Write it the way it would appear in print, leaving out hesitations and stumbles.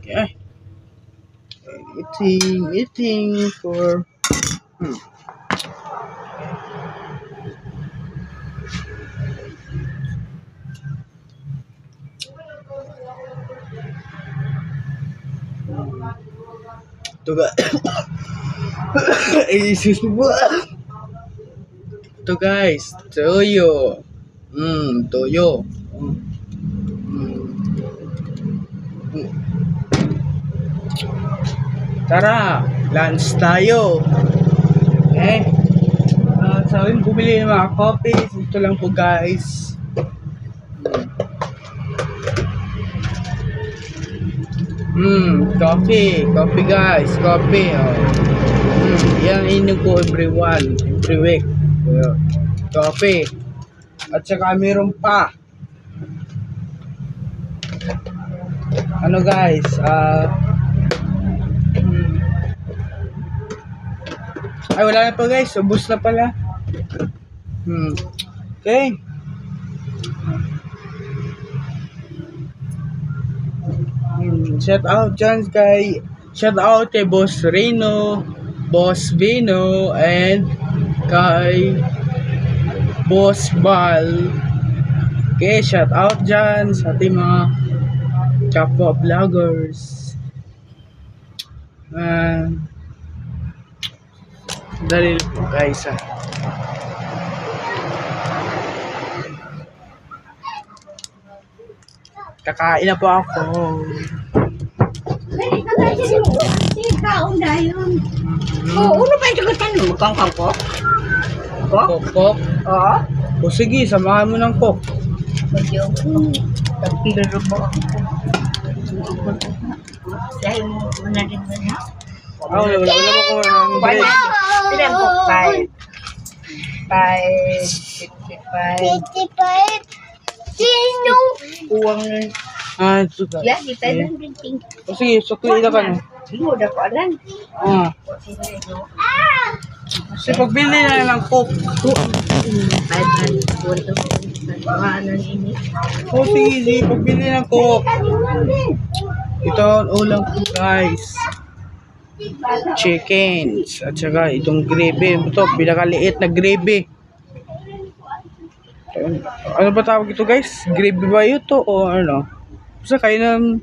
Okay. Eating for to excuse me po. To guys, toyo. Toyo. Tara, lunch tayo. Okay? Sa akin bumili ng mga coffee. Ito lang po guys. Coffee. Coffee guys. Coffee. Yan inom ko every week. Coffee. At saka meron pa. Ano guys? Ay wala na pa guys. Ubus na pala. Okay. Shout out dyan kay shout out kay Boss Reno, Boss Vino, and kay Boss Bal. Okay, shout out dyan sa ating mga kapwa vloggers. Dali po guys Kakain na po ako. Uno pa yung sagutan mo, kangkang ko? Kok? Oo. O sige, samahan mo ng kok. Medyo, tagpilaro mo ako. Dahil mo na rin mo na. Wala mo ko ng bread. Ilan po? 55. Sino? Uwang nun. Suka. Ya, kita lang din ting. O sige, sukli na ka na. Sino na ko alam? Kasi pagbili na ng coke. 500 po ito. Ano ini? O sige, pagbili ng coke. Ito ang ulam ko guys. Chickens. At saka itong gravy. Ito, pinakaliit na gravy. Ano ba tawag ito guys? Gravy ba ito o ano? Basta kayo ng